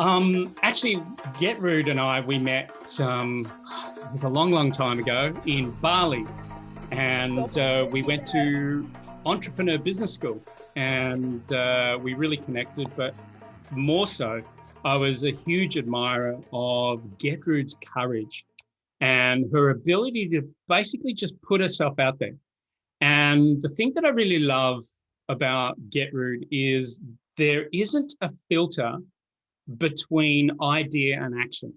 Actually, Gertrude and I, we met, it was a long, long time ago in Bali. And we went to entrepreneur business school and we really connected. But more so, I was a huge admirer of Gertrude's courage and her ability to basically just put herself out there. And the thing that I really love about Gertrude is there isn't a filter between idea and action.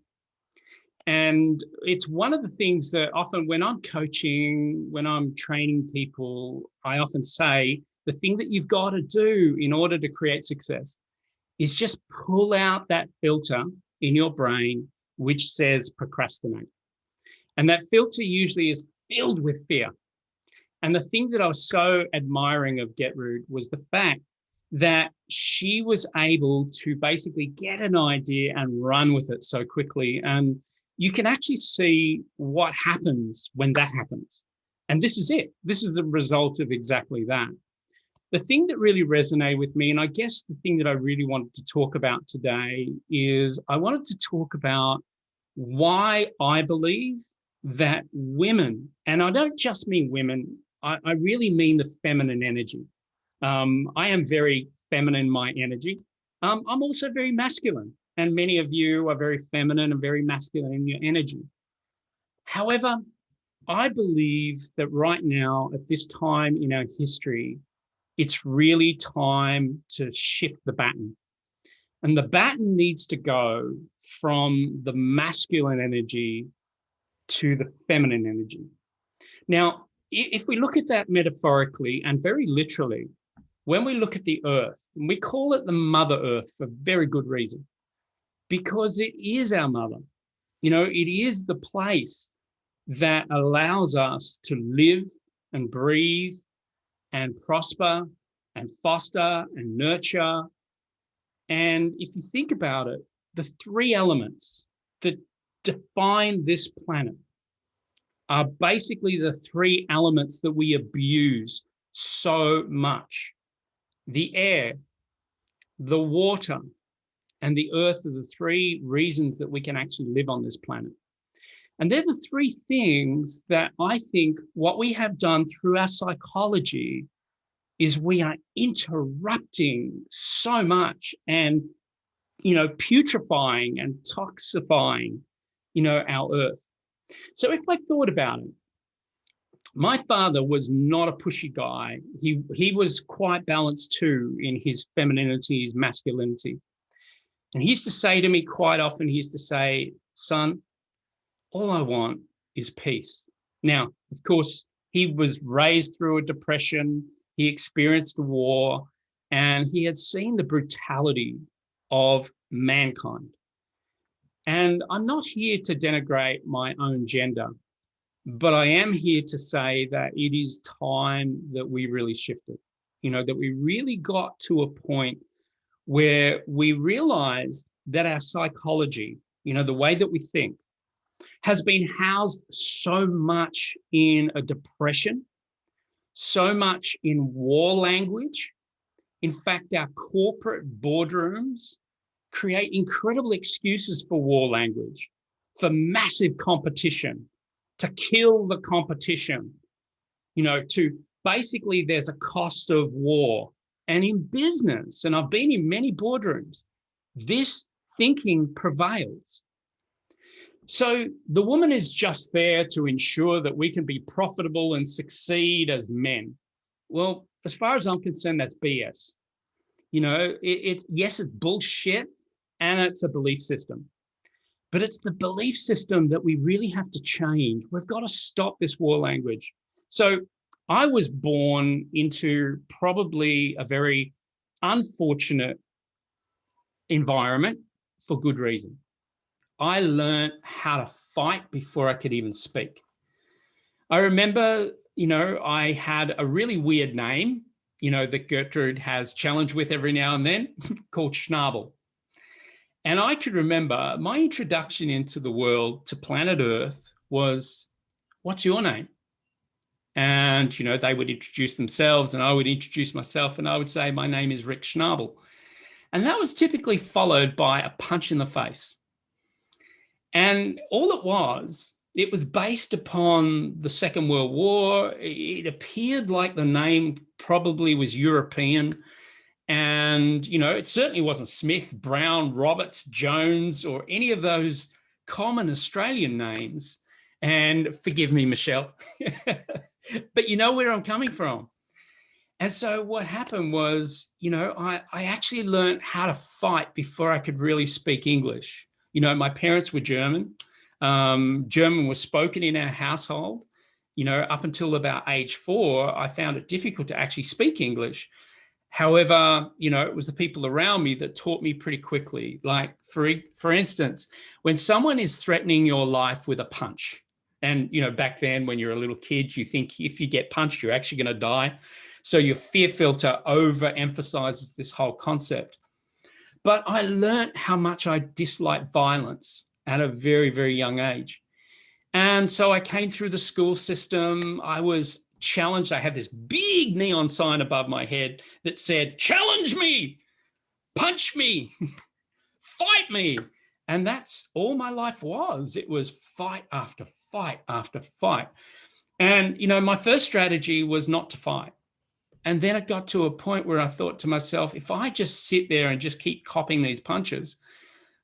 And it's one of the things that often when I'm coaching, when I'm training people, I often say the thing that you've got to do in order to create success is just pull out that filter in your brain which says procrastinate. And that filter usually is filled with fear. And the thing that I was so admiring of Gertrude was the fact that she was able to basically get an idea and run with it so quickly. And you can actually see what happens when that happens. And this is it. This is the result of exactly that. The thing that really resonated with me, and I guess the thing that I really wanted to talk about today is I wanted to talk about why I believe that women, and I don't just mean women, I really mean the feminine energy. I am very feminine in my energy. I'm also very masculine, and many of you are very feminine and very masculine in your energy. However, I believe that right now, at this time in our history, it's really time to shift the baton. And the baton needs to go from the masculine energy to the feminine energy. Now, if we look at that metaphorically and very literally, when we look at the earth, and we call it the Mother Earth for very good reason, because it is our mother. You know, it is the place that allows us to live and breathe and prosper and foster and nurture. And if you think about it, the three elements that define this planet are basically the three elements that we abuse so much. The air, the water, and the earth are the three reasons that we can actually live on this planet. And they're the three things that I think what we have done through our psychology is we are interrupting so much and, putrefying and toxifying, our earth. So if I thought about it, my father was not a pushy guy. He was quite balanced too in his femininity, his masculinity. And he used to say to me quite often, he used to say, son, all I want is peace. Now, of course, he was raised through a depression. He experienced the war, and he had seen the brutality of mankind. And I'm not here to denigrate my own gender, but I am here to say that it is time that we really shifted, that we really got to a point where we realized that our psychology, the way that we think, has been housed so much in a depression, so much in war language. In fact, our corporate boardrooms create incredible excuses for war language, for massive competition, to kill the competition, to basically there's a cost of war. And in business, and I've been in many boardrooms, this thinking prevails. So the woman is just there to ensure that we can be profitable and succeed as men. Well, as far as I'm concerned, that's BS. Yes, it's bullshit and it's a belief system. But it's the belief system that we really have to change. We've got to stop this war language. So I was born into probably a very unfortunate environment for good reason. I learned how to fight before I could even speak. I remember, I had a really weird name, that Gertrude has challenged with every now and then called Schnabel. And I could remember my introduction into the world, to planet Earth, was, what's your name? And, they would introduce themselves and I would introduce myself and I would say, my name is Rick Schnabel. And that was typically followed by a punch in the face. And all it was based upon the Second World War. It appeared like the name probably was European. And, it certainly wasn't Smith, Brown, Roberts, Jones, or any of those common Australian names. And forgive me, Michelle, but you know where I'm coming from. And so what happened was, I actually learned how to fight before I could really speak English. My parents were German. German was spoken in our household. Up until about age 4, I found it difficult to actually speak English. However, it was the people around me that taught me pretty quickly. Like, for instance, when someone is threatening your life with a punch, and, back then when you're a little kid, you think if you get punched, you're actually going to die. So your fear filter overemphasizes this whole concept. But I learned how much I dislike violence at a very, very young age. And so I came through the school system. I was challenged. I had this big neon sign above my head that said, "Challenge me, punch me, fight me." And that's all my life was. It was fight after fight after fight. And, my first strategy was not to fight. And then it got to a point where I thought to myself, if I just sit there and just keep copping these punches,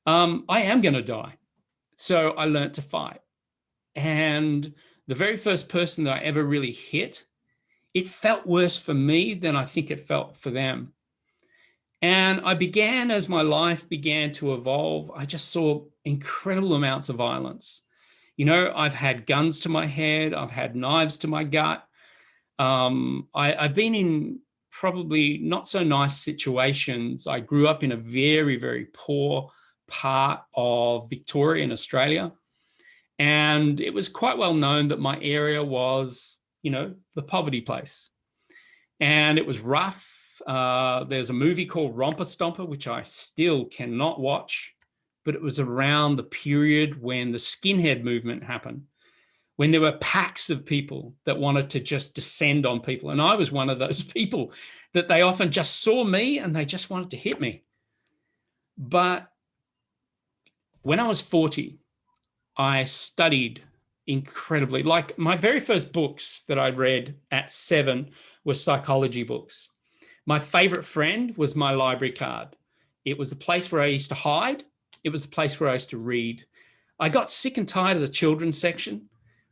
I am going to die. So I learned to fight. And the very first person that I ever really hit, it felt worse for me than I think it felt for them. And as my life began to evolve, I just saw incredible amounts of violence. I've had guns to my head. I've had knives to my gut. I've been in probably not so nice situations. I grew up in a very, very poor part of Victoria in Australia. And it was quite well known that my area was, the poverty place. And it was rough. There's a movie called Romper Stomper, which I still cannot watch, but it was around the period when the skinhead movement happened, when there were packs of people that wanted to just descend on people. And I was one of those people that they often just saw me and they just wanted to hit me. But when I was 40, I studied incredibly. Like, my very first books that I read at 7 were psychology books. My favorite friend was my library card. It was a place where I used to hide. It was a place where I used to read. I got sick and tired of the children's section.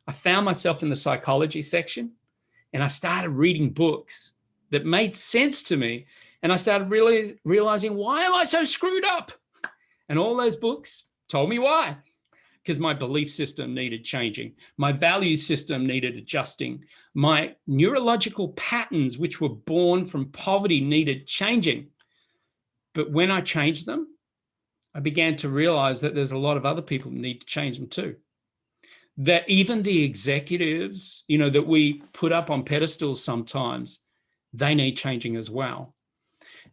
I found myself in the psychology section, and I started reading books that made sense to me. And I started realizing, why am I so screwed up? And all those books told me why. Because my belief system needed changing. My value system needed adjusting. My neurological patterns, which were born from poverty, needed changing. But when I changed them, I began to realize that there's a lot of other people that need to change them too. That even the executives, that we put up on pedestals sometimes, they need changing as well.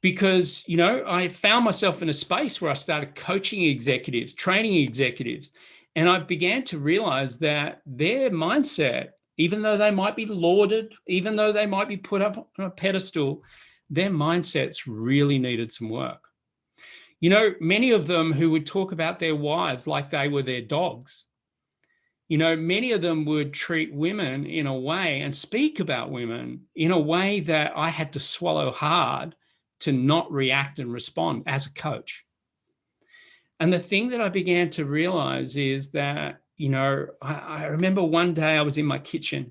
Because, I found myself in a space where I started coaching executives, training executives, and I began to realize that their mindset, even though they might be lauded, even though they might be put up on a pedestal, their mindsets really needed some work. Many of them who would talk about their wives like they were their dogs. Many of them would treat women in a way and speak about women in a way that I had to swallow hard to not react and respond as a coach. And the thing that I began to realize is that, I remember one day I was in my kitchen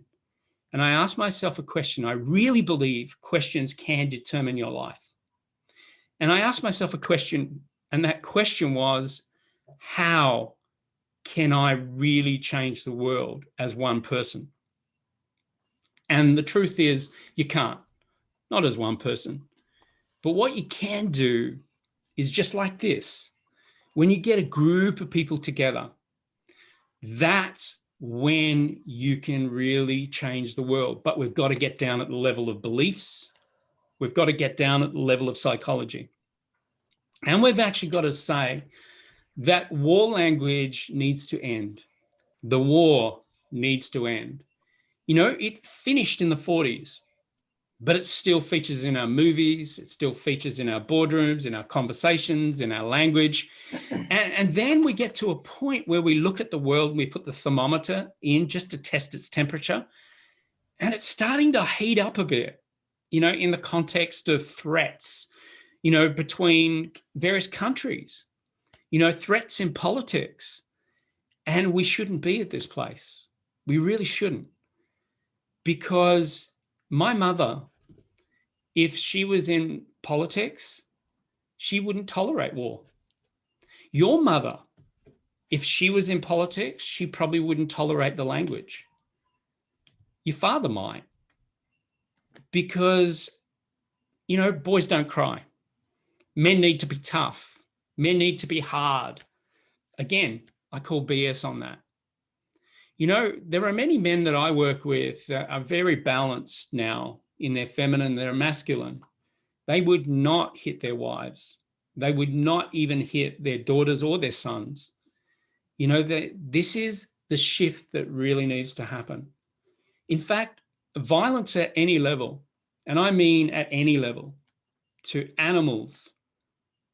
and I asked myself a question. I really believe questions can determine your life. And I asked myself a question, and that question was, how can I really change the world as one person? And the truth is, you can't, not as one person. But what you can do is just like this. When you get a group of people together, that's when you can really change the world. But we've got to get down at the level of beliefs. We've got to get down at the level of psychology. And we've actually got to say that war language needs to end. The war needs to end. It finished in the 40s. but it still features in our movies. It still features in our boardrooms, in our conversations, in our language. And then we get to a point where we look at the world and we put the thermometer in just to test its temperature. And it's starting to heat up a bit, in the context of threats, between various countries, threats in politics. And we shouldn't be at this place. We really shouldn't. Because my mother, if she was in politics, she wouldn't tolerate war. Your mother, if she was in politics, she probably wouldn't tolerate the language. Your father might. Because, boys don't cry. Men need to be tough. Men need to be hard. Again, I call BS on that. There are many men that I work with that are very balanced now in their feminine, their masculine. They would not hit their wives. They would not even hit their daughters or their sons. This is the shift that really needs to happen. In fact, violence at any level, and I mean at any level, to animals,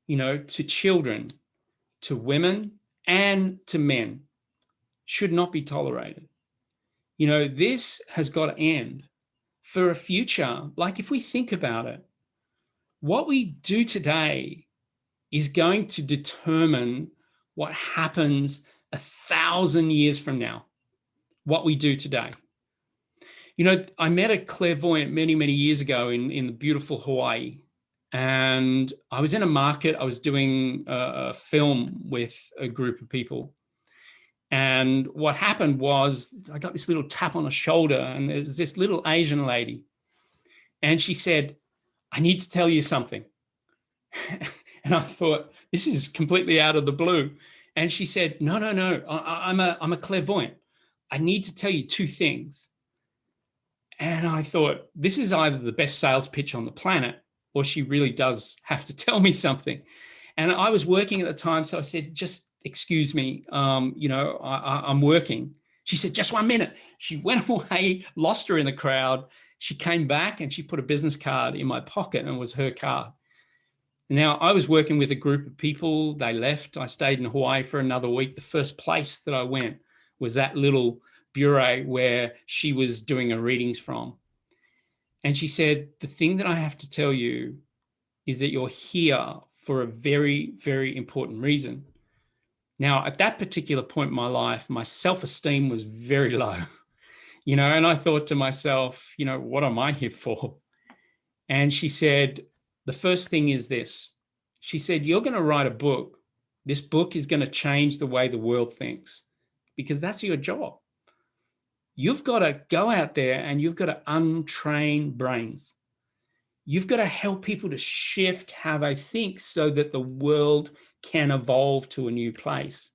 to children, to women, and to men, should not be tolerated. This has got to end for a future. Like, if we think about it, what we do today is going to determine what happens 1,000 years from now, what we do today. I met a clairvoyant many, many years ago in the beautiful Hawaii. And I was in a market. I was doing a film with a group of people. And what happened was I got this little tap on the shoulder, and there's this little Asian lady. And she said, "I need to tell you something." And I thought, this is completely out of the blue. And she said, no, I'm a clairvoyant. I need to tell you two things. And I thought, this is either the best sales pitch on the planet, or she really does have to tell me something. And I was working at the time, so I said, just excuse me, I'm working. She said, just 1 minute. She went away, lost her in the crowd. She came back and she put a business card in my pocket, and it was her card. Now, I was working with a group of people. They left. I stayed in Hawaii for another week. The first place that I went was that little bureau where she was doing her readings from. And she said, the thing that I have to tell you is that you're here for a very, very important reason. Now, at that particular point in my life, my self-esteem was very low, and I thought to myself, what am I here for? And she said, the first thing is this. She said, you're going to write a book. This book is going to change the way the world thinks, because that's your job. You've got to go out there and you've got to untrain brains. You've got to help people to shift how they think so that the world can evolve to a new place.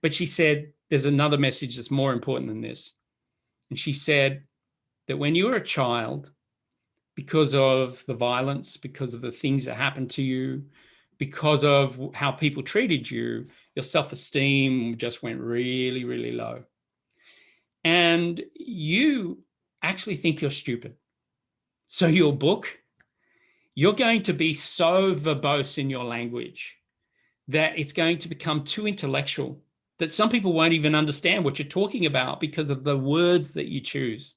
But she said, there's another message that's more important than this. And she said that when you were a child, because of the violence, because of the things that happened to you, because of how people treated you, your self-esteem just went really, really low. And you actually think you're stupid. So your book, you're going to be so verbose in your language that it's going to become too intellectual, that some people won't even understand what you're talking about because of the words that you choose.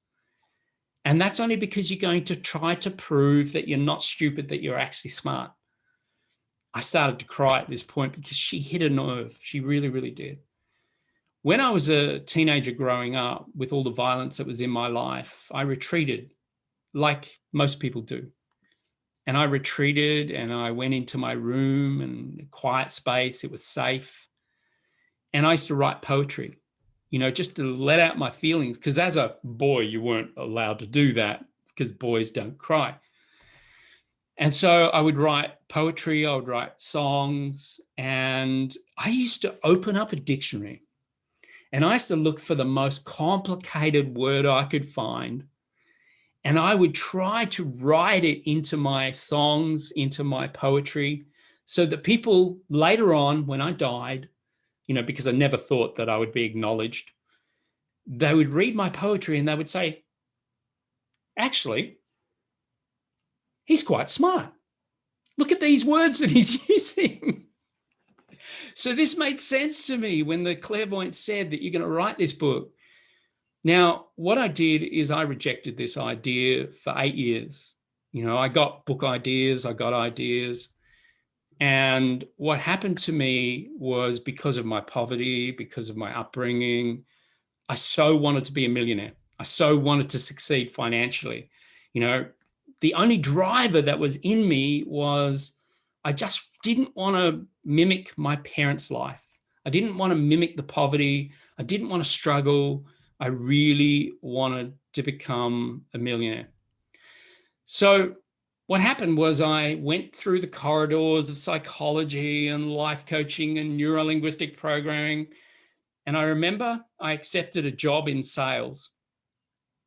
And that's only because you're going to try to prove that you're not stupid, that you're actually smart. I started to cry at this point because she hit a nerve. She really, really did. When I was a teenager growing up, with all the violence that was in my life, I retreated like most people do. And I retreated and I went into my room and a quiet space. It was safe. And I used to write poetry, just to let out my feelings. Because as a boy, you weren't allowed to do that because boys don't cry. And so I would write poetry, I would write songs, and I used to open up a dictionary. And I used to look for the most complicated word I could find. And I would try to write it into my songs, into my poetry, so that people later on, when I died, because I never thought that I would be acknowledged, they would read my poetry and they would say, actually, he's quite smart. Look at these words that he's using. So this made sense to me when the clairvoyant said that you're going to write this book. Now, what I did is I rejected this idea for 8 years. You know, I got book ideas, I got ideas. And what happened to me was, because of my poverty, because of my upbringing, I so wanted to be a millionaire. I so wanted to succeed financially. You know, the only driver that was in me was I just didn't want to mimic my parents' life. I didn't want to mimic the poverty. I didn't want to struggle. I really wanted to become a millionaire. So what happened was I went through the corridors of psychology and life coaching and neuro-linguistic programming. And I remember I accepted a job in sales,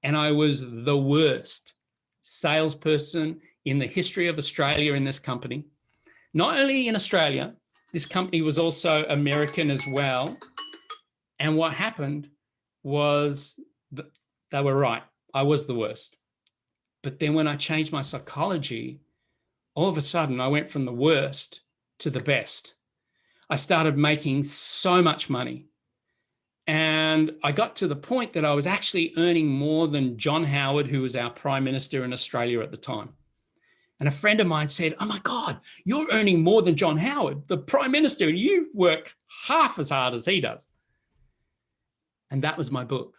and I was the worst salesperson in the history of Australia in this company. Not only in Australia, this company was also American as well. And what happened was they were right. I was the worst. But then when I changed my psychology, all of a sudden I went from the worst to the best. I started making so much money. And I got to the point that I was actually earning more than John Howard, who was our Prime Minister in Australia at the time. And a friend of mine said, "Oh my God, you're earning more than John Howard, the Prime Minister, and you work half as hard as he does." And that was my book.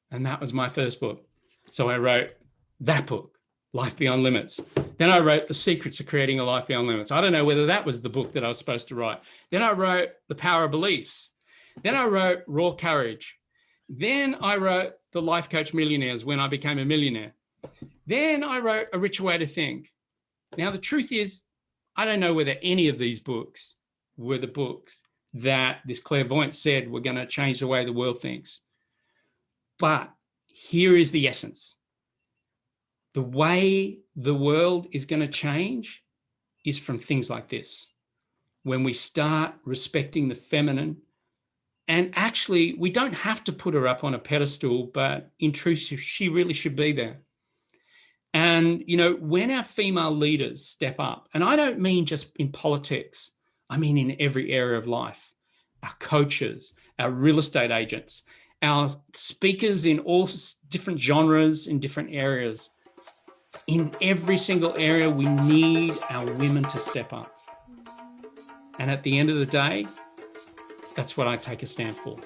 And that was my first book. So I wrote that book, Life Beyond Limits. Then I wrote The Secrets of Creating a Life Beyond Limits. I don't know whether that was the book that I was supposed to write. Then I wrote The Power of Beliefs. Then I wrote Raw Courage. Then I wrote The Life Coach Millionaires, when I became a millionaire. Then I wrote A Richer Way to Think. Now, the truth is, I don't know whether any of these books were the books that this clairvoyant said were going to change the way the world thinks. But here is the essence. The way the world is going to change is from things like this. When we start respecting the feminine, and actually, we don't have to put her up on a pedestal, but in truth, she really should be there. And, you know, when our female leaders step up, and I don't mean just in politics, I mean in every area of life, our coaches, our real estate agents, our speakers in all different genres, in different areas, in every single area, we need our women to step up. And at the end of the day, that's what I take a stand for.